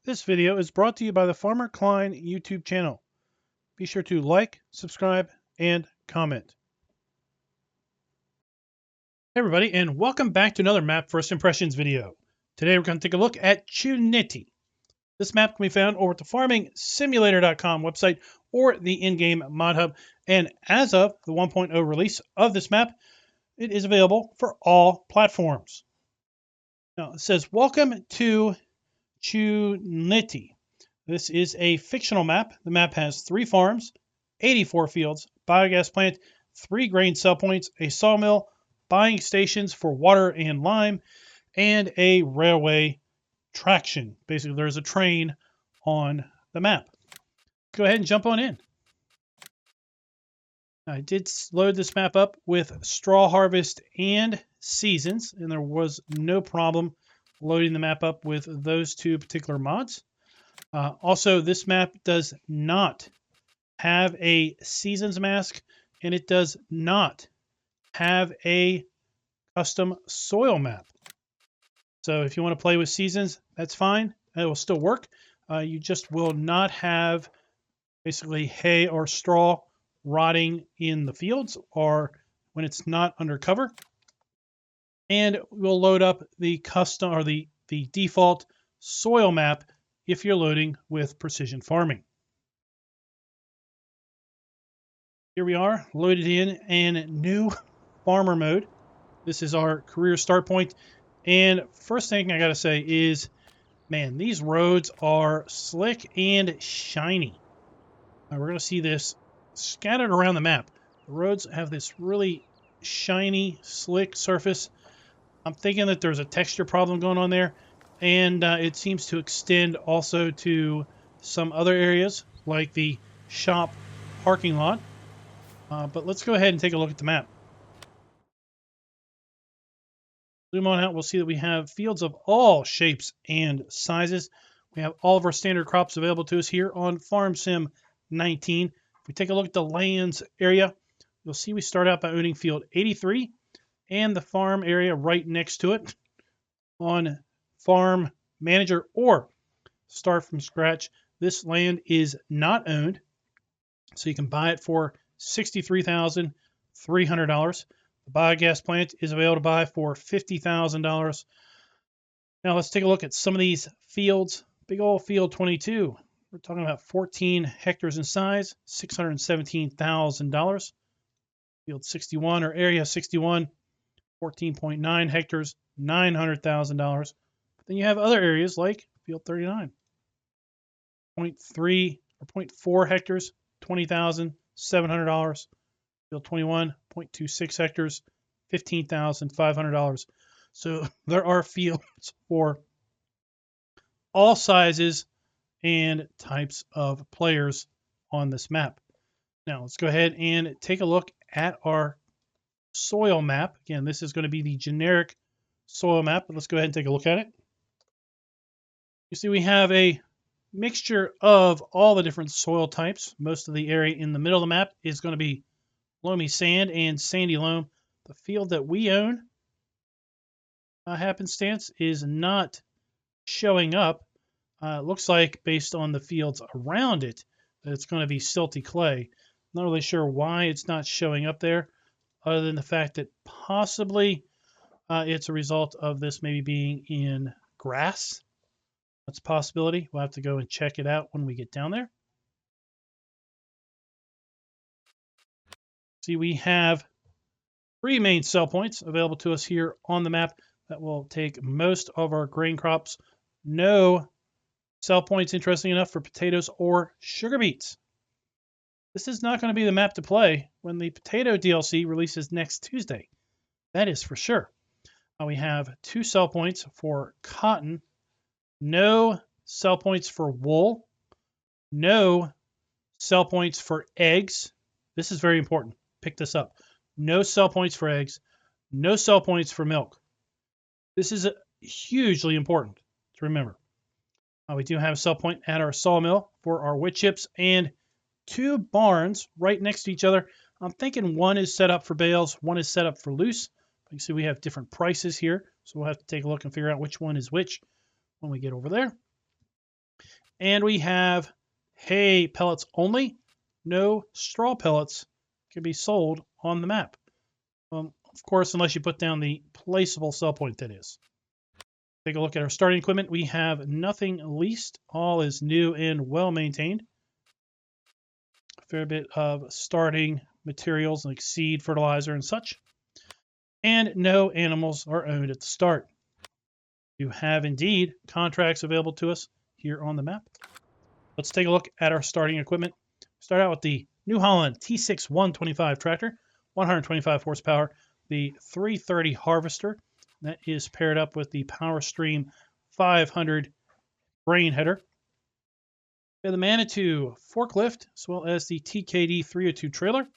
This video is brought to you by the Farmer Klein YouTube channel. Be sure to like, subscribe, and comment. Hey everybody, and welcome back to another map first impressions video. Today we're going to take a look at Ciulnity. This map can be found over at the farmingsimulator.com website or the in-game mod hub. And as of the 1.0 release of this map, it is available for all platforms. Now it says, welcome to Ciulnity. This is a fictional map. The map has 3 farms, 84 fields, biogas plant, 3 grain sell points, a sawmill, buying stations for water and lime, and a railway traction. Basically, there's a train on the map. Go ahead and jump on in. I did load this map up with straw harvest and seasons, and there was no problem loading the map up with those 2 particular mods. Also, this map does not have a seasons mask, and it does not have a custom soil map. So if you want to play with seasons, that's fine. It will still work. You just will not have basically hay or straw rotting in the fields or when it's not under cover. And we'll load up the custom or the default soil map if you're loading with precision farming. Here we are loaded in new farmer mode. This is our career start point. And first thing I got to say is, man, these roads are slick and shiny. We're going to see this scattered around the map. The roads have this really shiny, slick surface. I'm thinking that there's a texture problem going on there. And it seems to extend also to some other areas like the shop parking lot. But let's go ahead and take a look at the map. Zoom on out, we'll see that we have fields of all shapes and sizes. We have all of our standard crops available to us here on Farm Sim 19. If we take a look at the lands area, you'll see we start out by owning field 83 and the farm area right next to it. On Farm Manager or Start from Scratch, this land is not owned, so you can buy it for $63,300. The biogas plant is available to buy for $50,000. Now let's take a look at some of these fields. Big old field 22. We're talking about 14 hectares in size, $617,000. Field 61 or area 61, 14.9 hectares, $900,000. Then you have other areas like field 39, 0.3 or 0.4 hectares, $20,700. Field 21, 0.26 hectares, $15,500. So there are fields for all sizes and types of players on this map. Now let's go ahead and take a look at our soil map. Again, this is going to be the generic soil map, but let's go ahead and take a look at it. You see we have a mixture of all the different soil types. Most of the area in the middle of the map is going to be loamy sand and sandy loam. The field that we own, happenstance, is not showing up. It looks like based on the fields around it that it's going to be silty clay. Not really sure why it's not showing up there, other than the fact that possibly it's a result of this maybe being in grass. That's a possibility. We'll have to go and check it out when we get down there. See, we have 3 main sell points available to us here on the map that will take most of our grain crops. No sell points, interesting enough, for potatoes or sugar beets. This is not going to be the map to play when the potato DLC releases next Tuesday. That is for sure. We have 2 sell points for cotton, no sell points for wool, no sell points for eggs. This is very important. Pick this up. No sell points for eggs, no sell points for milk. This is hugely important to remember. We do have a sell point at our sawmill for our wood chips and 2 barns right next to each other. I'm thinking one is set up for bales, one is set up for loose. You see we have different prices here, so we'll have to take a look and figure out which one is which when we get over there. And we have hay pellets only. No straw pellets can be sold on the map. Of course, unless you put down the placeable sell point, that is. Take a look at our starting equipment. We have nothing leased. All is new and well maintained. A fair bit of starting materials like seed, fertilizer, and such. And no animals are owned at the start. You have indeed contracts available to us here on the map. Let's take a look at our starting equipment. Start out with the New Holland T6 125 tractor, 125 horsepower, the 330 harvester. That is paired up with the Power Stream 500 grain header. We have the Manitou forklift, as well as the TKD 302 trailer,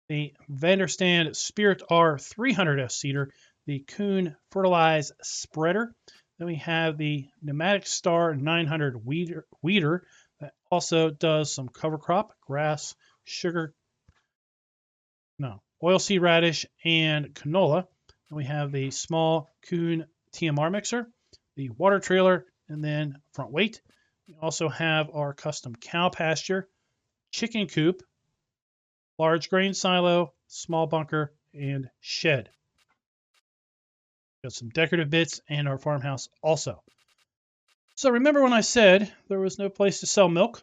the Vanderstand Spirit R 300S seeder, the Kuhn Fertilize spreader. Then we have the Pneumatic Star 900 weeder that also does some cover crop, grass, oilseed radish, and canola. And we have the small Kuhn TMR mixer, the water trailer, and then front weight. We also have our custom cow pasture, chicken coop, large grain silo, small bunker, and shed. Got some decorative bits and our farmhouse also. So remember when I said there was no place to sell milk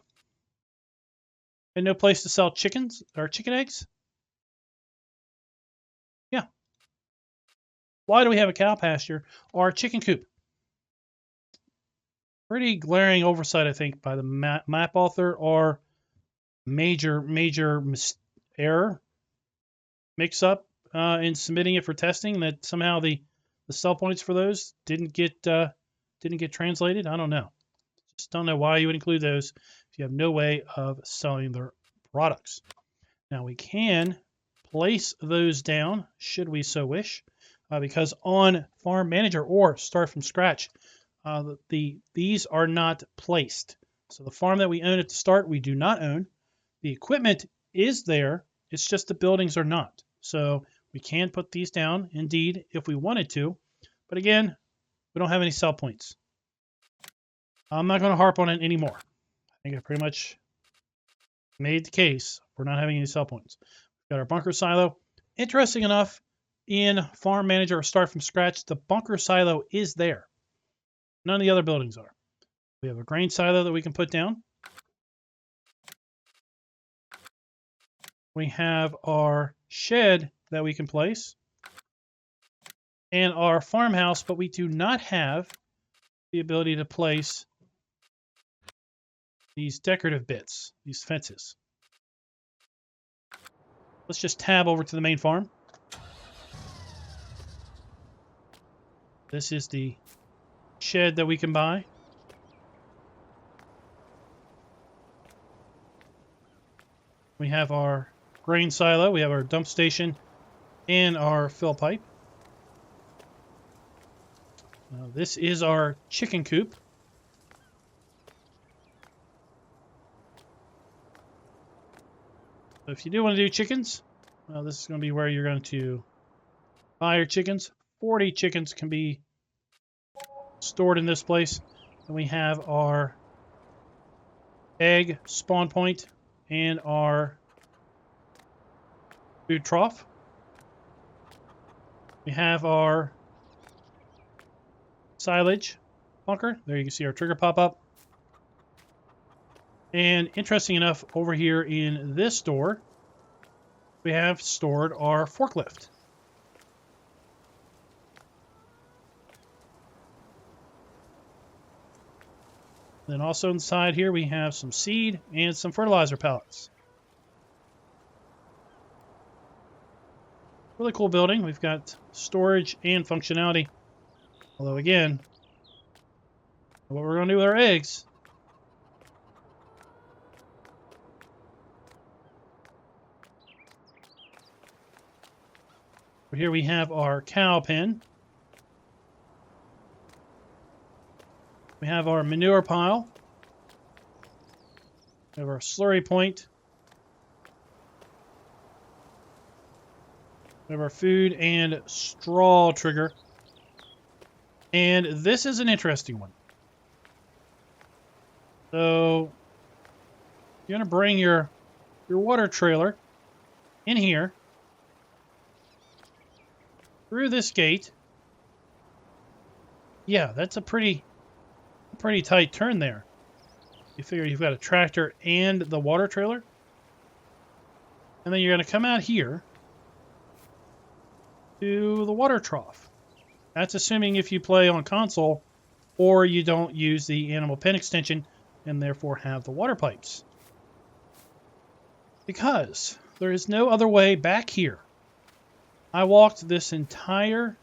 and no place to sell chickens or chicken eggs? Yeah. Why do we have a cow pasture or a chicken coop? Pretty glaring oversight, I think, by the map author, or major error, mix-up in submitting it for testing, that somehow the sell points for those didn't get translated. I don't know. Just don't know why you would include those if you have no way of selling their products. Now we can place those down should we so wish, because on Farm Manager or Start from Scratch, these are not placed. So the farm that we own at the start, we do not own. The equipment is there. It's just the buildings are not. So we can put these down, indeed, if we wanted to. But again, we don't have any sell points. I'm not going to harp on it anymore. I think I pretty much made the case for not having any sell points. We've got our bunker silo. Interesting enough, in Farm Manager or Start from Scratch, the bunker silo is there. None of the other buildings are. We have a grain silo that we can put down. We have our shed that we can place. And our farmhouse, but we do not have the ability to place these decorative bits, these fences. Let's just tab over to the main farm. This is the shed that we can buy. We have our grain silo, we have our dump station, and our fill pipe. This is our chicken coop. So if you do want to do chickens, this is going to be where you're going to buy your chickens. 40 chickens can be stored in this place. And we have our egg spawn point and our food trough. We have our silage bunker. There you can see our trigger pop up. And interesting enough, over here in this door, we have stored our forklift. Then also inside here, we have some seed and some fertilizer pallets. Really cool building. We've got storage and functionality. Although again, what we're going to do with our eggs. Here we have our cow pen. We have our manure pile. We have our slurry point. We have our food and straw trigger. And this is an interesting one. So you're going to bring your water trailer in here through this gate. Yeah, that's a pretty tight turn there. You figure you've got a tractor and the water trailer. And then you're going to come out here to the water trough. That's assuming if you play on console or you don't use the animal pen extension and therefore have the water pipes. Because there is no other way back here. I walked this entire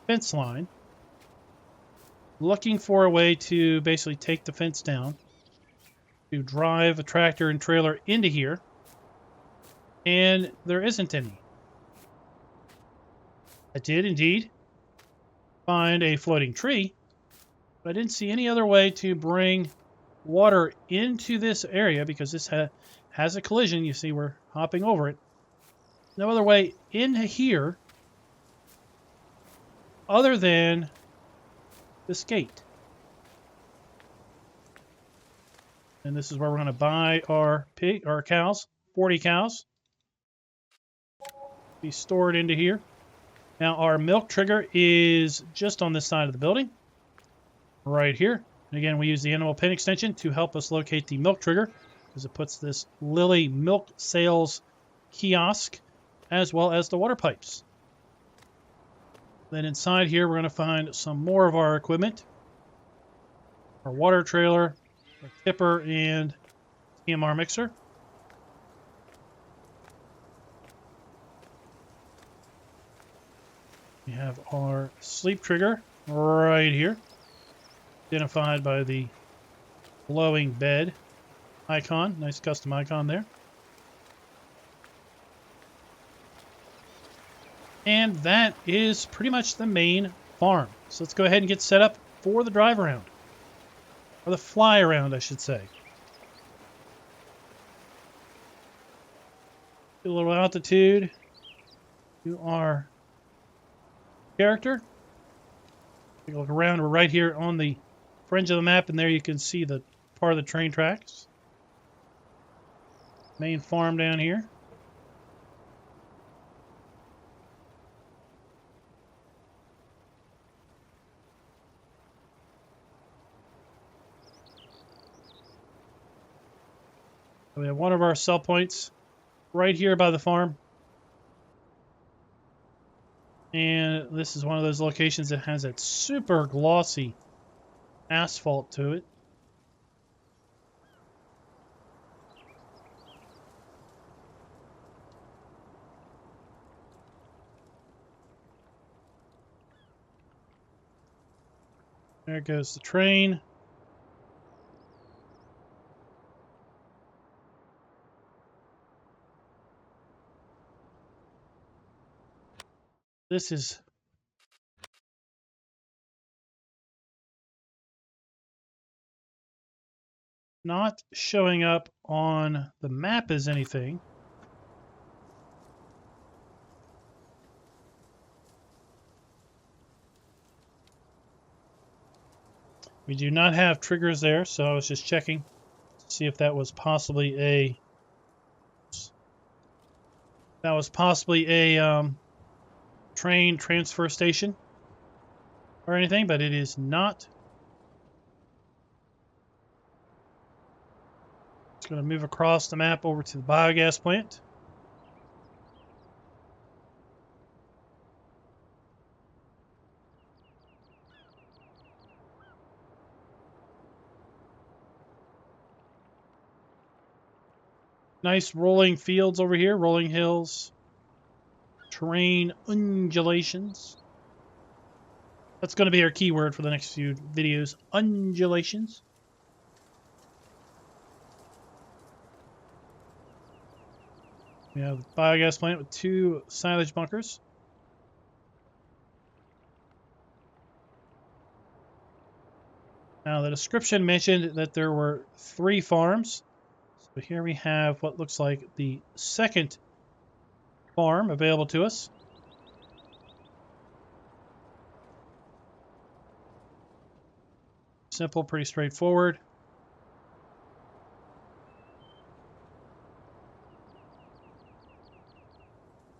fence line looking for a way to basically take the fence down, to drive a tractor and trailer into here, and there isn't any. I did indeed find a floating tree, but I didn't see any other way to bring water into this area because this has a collision. You see we're hopping over it. No other way in here other than this gate. And this is where we're going to buy our cows, 40 cows. Be stored into here. Now our milk trigger is just on this side of the building, right here. And again, we use the animal pen extension to help us locate the milk trigger because it puts this Lily milk sales kiosk as well as the water pipes. Then inside here, we're going to find some more of our equipment. Our water trailer, our tipper, and TMR mixer. We have our sleep trigger right here, identified by the glowing bed icon. Nice custom icon there. And that is pretty much the main farm. So let's go ahead and get set up for the drive around. Or the fly around, I should say. Get a little altitude to our character. Take a look around. We're right here on the fringe of the map, and there you can see the part of the train tracks. Main farm down here. We have one of our sell points right here by the farm. And this is one of those locations that has that super glossy asphalt to it. There goes the train. This is not showing up on the map as anything. We do not have triggers there, so I was just checking to see if that was possibly a train transfer station or anything, but it is not. It's going to move across the map over to the biogas plant. Nice rolling fields over here, rolling hills, terrain undulations. That's going to be our keyword for the next few videos, undulations. We have a biogas plant with 2 silage bunkers. Now, the description mentioned that there were 3 farms. So here we have what looks like the second farm available to us. Simple, pretty straightforward.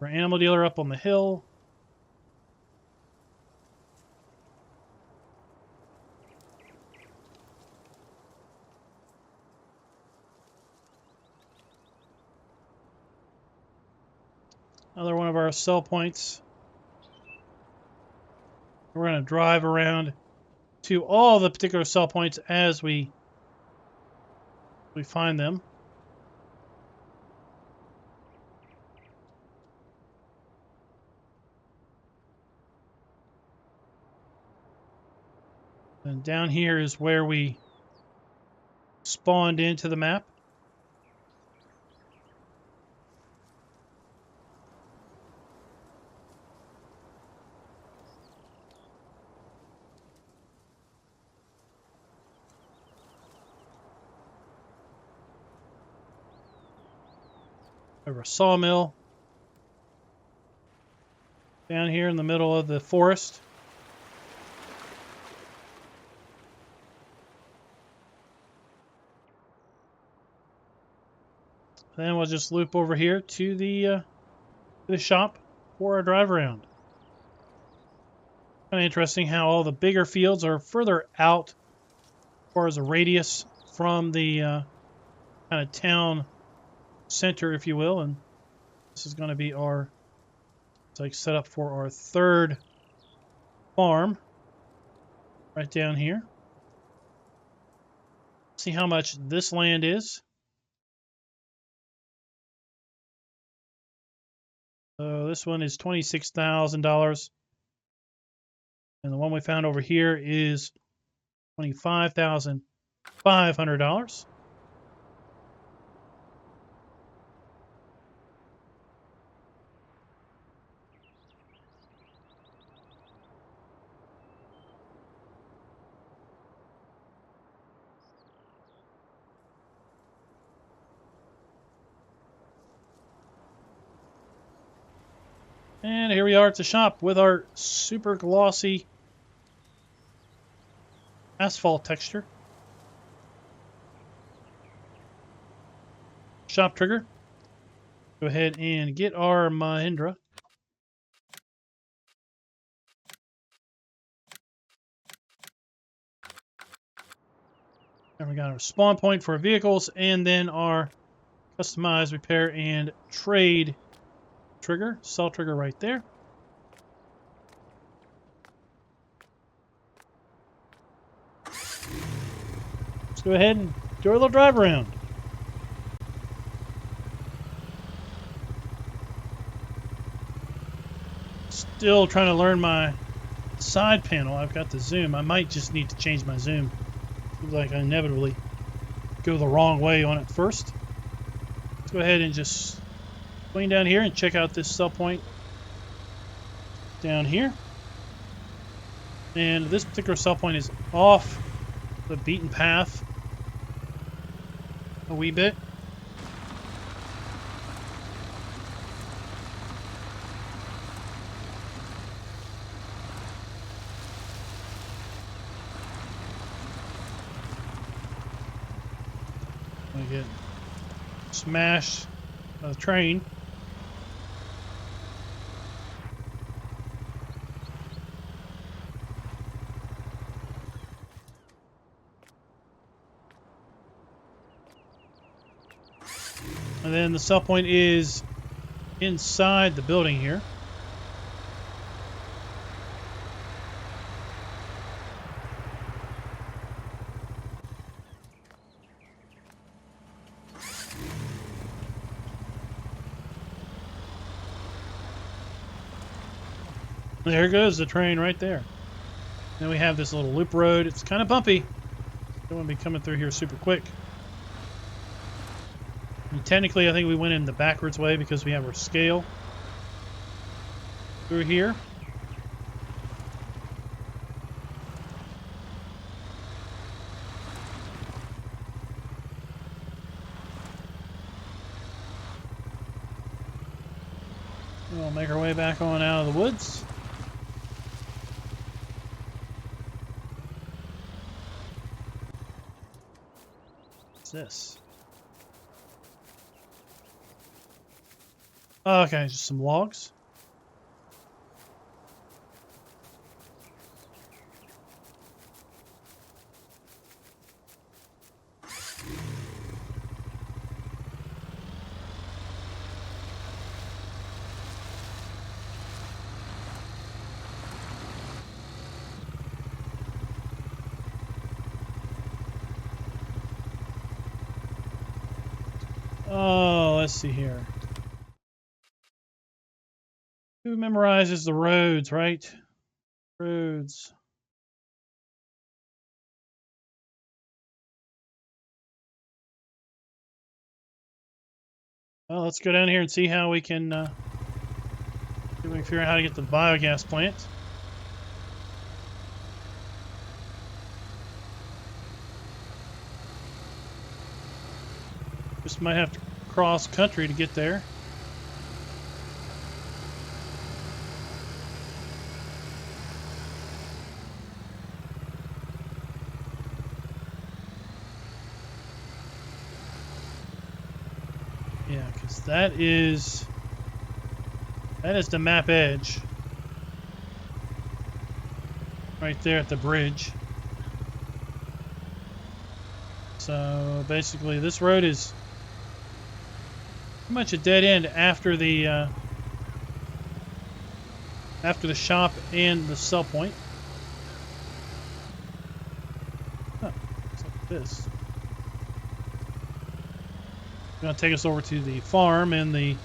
Our animal dealer up on the hill. Another one of our sell points. We're going to drive around to all the particular sell points as we find them. And down here is where we spawned into the map. Over a sawmill. Down here in the middle of the forest. Then we'll just loop over here to the shop for our drive around. Kind of interesting how all the bigger fields are further out as far as a radius from the kind of town center, if you will. And this is going to be our, it's like set up for our third farm right down here. See how much this land is. So this one is $26,000. And the one we found over here is $25,500. And here we are at the shop with our super glossy asphalt texture. Shop trigger. Go ahead and get our Mahindra. And we got our spawn point for our vehicles, and then our customize, repair, and trade trigger, sell trigger right there. Let's go ahead and do our little drive around. Still trying to learn my side panel. I've got the zoom. I might just need to change my zoom. Seems like I inevitably go the wrong way on it first. Let's go ahead and just swing down here and check out this sell point down here. And this particular sell point is off the beaten path a wee bit. I get smashed by the train. And then the sell point is inside the building here. There goes the train right there. Then we have this little loop road. It's kind of bumpy. Don't want to be coming through here super quick. And technically, I think we went in the backwards way because we have our scale through here. We'll make our way back on out of the woods. What's this? Okay, just some logs. Oh, let's see here. Who memorizes the roads, right? Roads. Well, let's go down here and see how we can figure out how to get to the biogas plant. Just might have to cross country to get there. Yeah, because that is the map edge. Right there at the bridge. So basically this road is pretty much a dead end after the shop and the sell point. Oh, looks like this. It's going to take us over to the farm and the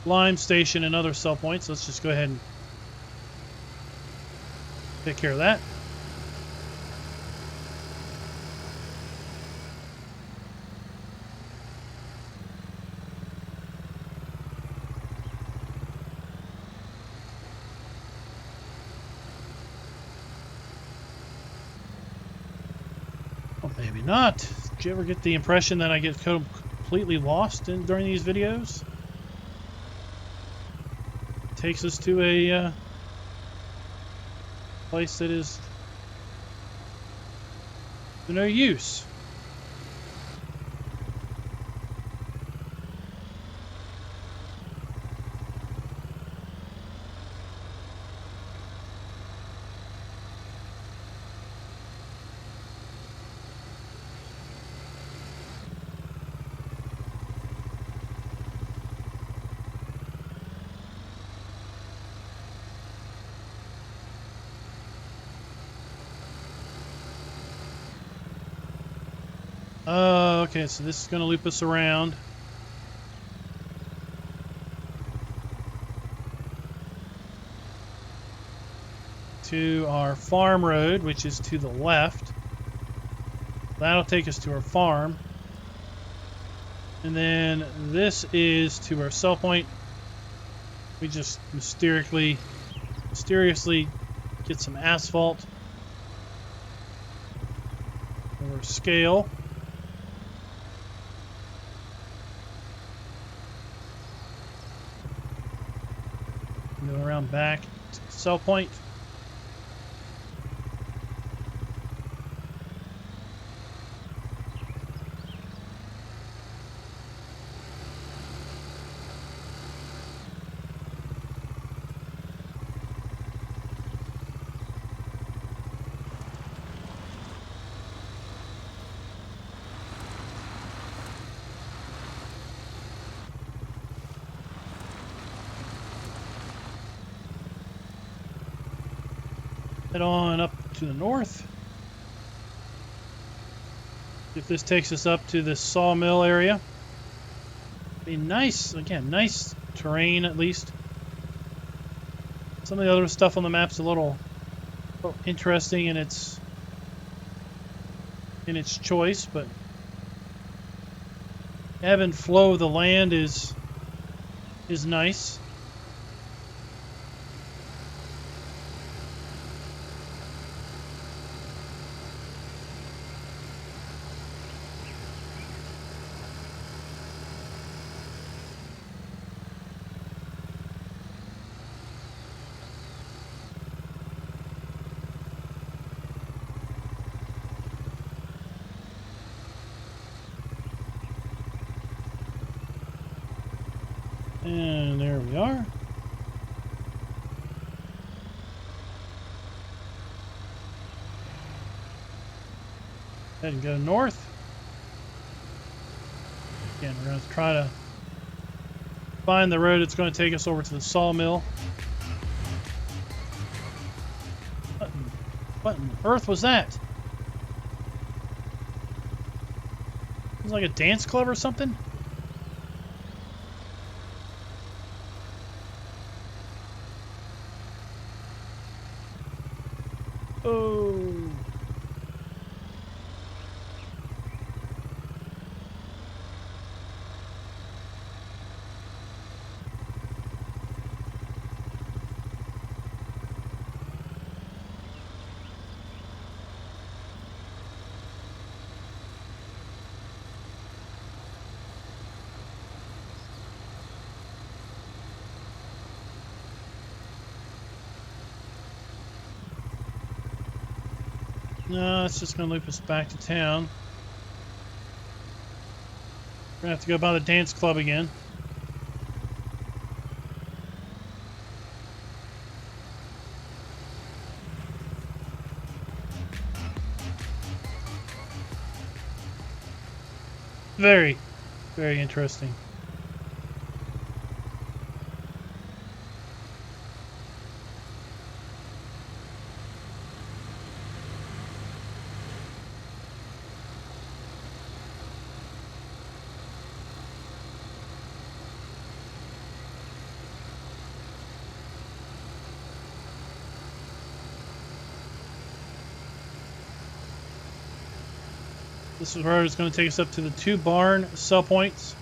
lime station and other sell points. Let's just go ahead and take care of that. Well, maybe not. Did you ever get the impression that I get completely lost during these videos? It takes us to a place that is of no use. Okay, so this is going to loop us around. To our farm road, which is to the left. That'll take us to our farm. And then this is to our sell point. We just mysteriously get some asphalt or scale. Go around back to the sell point. Head on up to the north. If this takes us up to the sawmill area. Be nice, again, nice terrain at least. Some of the other stuff on the map's a little interesting in its choice, but ebb and flow of the land is nice. And there we are. Head and go north. Again, we're going to try to find the road that's going to take us over to the sawmill. What on earth was that? It was like a dance club or something? Oh. No, it's just going to loop us back to town. We're going to have to go by the dance club again. Very, very interesting. This is where it's going to take us up to the 2 barn sell points.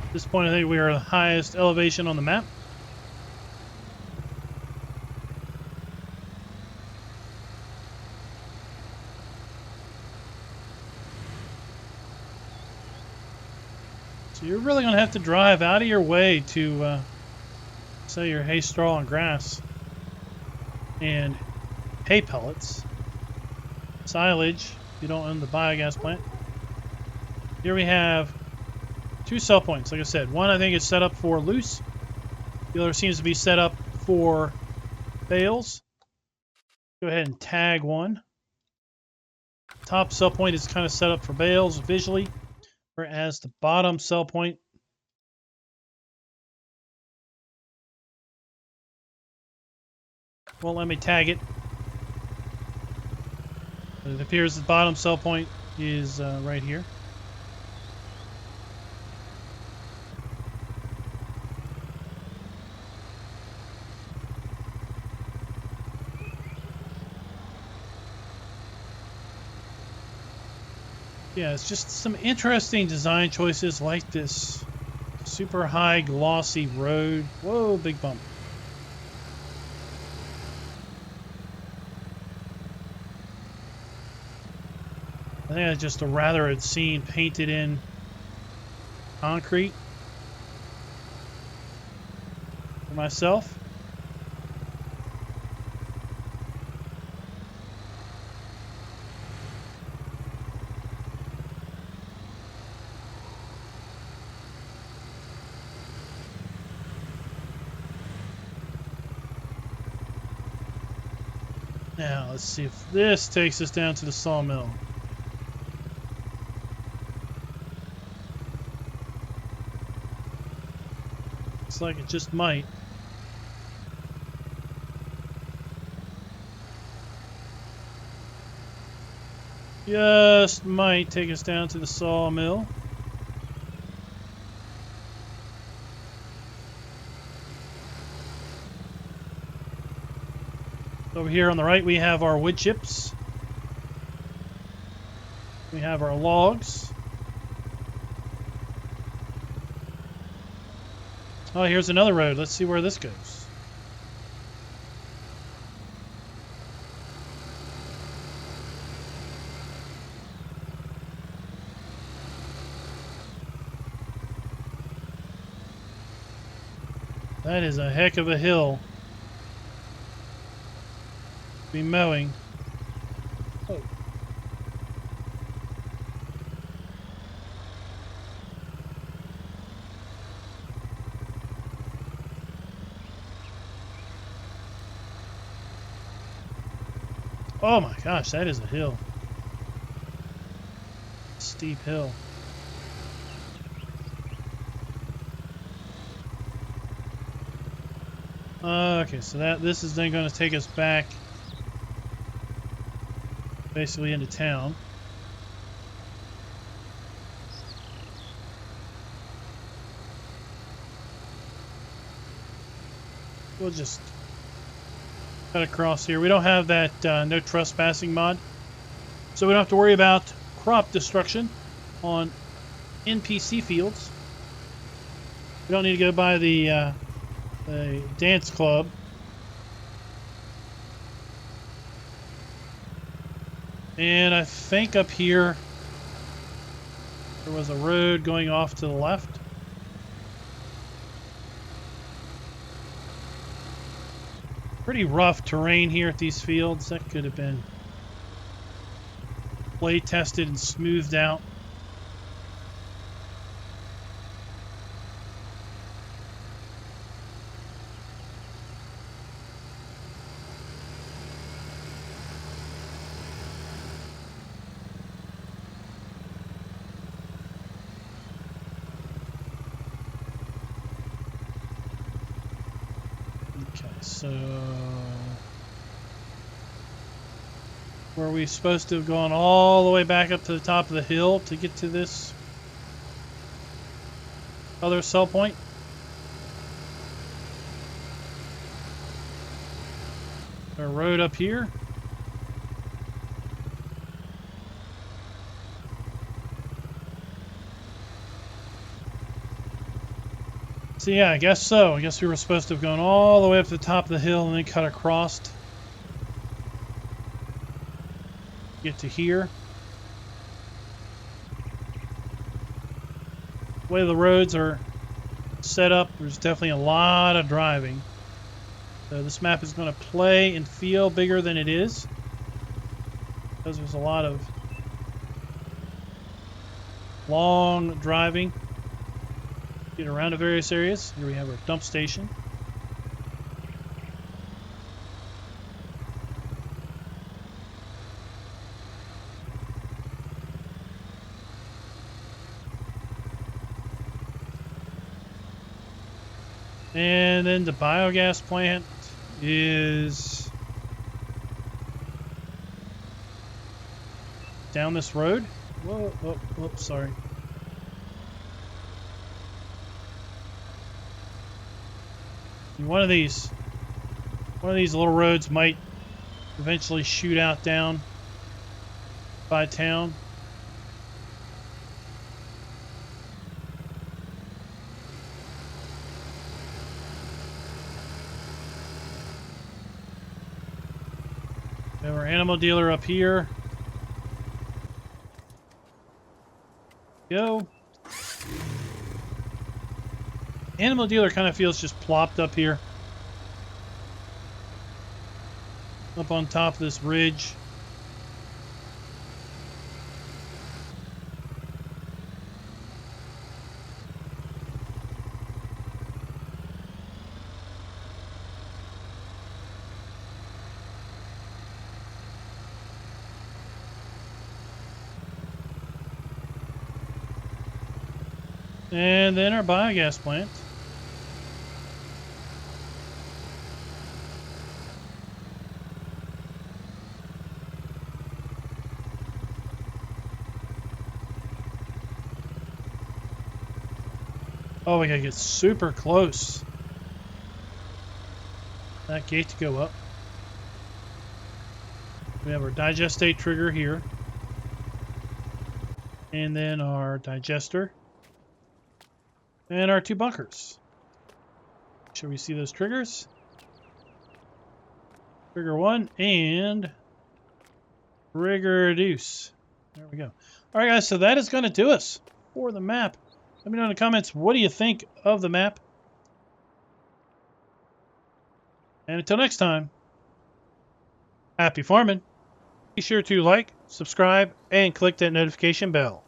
At this point, I think we are the highest elevation on the map. So you're really going to have to drive out of your way to sell your hay, straw, and grass. And hay pellets. Silage, if you don't own the biogas plant. Here we have 2 sell points. Like I said, one I think is set up for loose. The other seems to be set up for bales. Go ahead and tag one. Top sell point is kind of set up for bales visually, whereas the bottom sell point won't let me tag it. But it appears the bottom sell point is right here. Yeah, it's just some interesting design choices like this super high glossy road. Whoa, big bump. I think I just rather had seen painted in concrete for myself. Now, let's see if this takes us down to the sawmill. Looks like it just might. Just might take us down to the sawmill. Over here on the right, we have our wood chips. We have our logs. Oh, here's another road. Let's see where this goes. That is a heck of a hill to be mowing. Oh. Oh my gosh, that is a hill. Steep hill. Okay, so this is then going to take us back basically into town. We'll just cut across here. We don't have that no trespassing mod, so we don't have to worry about crop destruction on NPC fields. We don't need to go by the dance club. And I think up here there was a road going off to the left. Pretty rough terrain here at these fields. That could have been play tested and smoothed out. So, were we supposed to have gone all the way back up to the top of the hill to get to this other sell point? A road up here. So yeah, I guess so. I guess we were supposed to have gone all the way up to the top of the hill and then cut across to get to here. The way the roads are set up, there's definitely a lot of driving. So this map is going to play and feel bigger than it is, because there's a lot of long driving. Get around to various areas. Here we have our dump station. And then the biogas plant is down this road. Whoa, whoops, sorry. One of these little roads might eventually shoot out down by town. We have our animal dealer up here. Go. Animal dealer kind of feels just plopped up here. Up on top of this ridge. And then our biogas plant. Oh, we gotta get super close. That gate to go up. We have our digestate trigger here. And then our digester. And our two bunkers. Make sure we see those triggers. Trigger 1 and trigger deuce. There we go. All right, guys, so that is going to do us for the map. Let me know in the comments, what do you think of the map? And until next time, happy farming. Be sure to like, subscribe, and click that notification bell.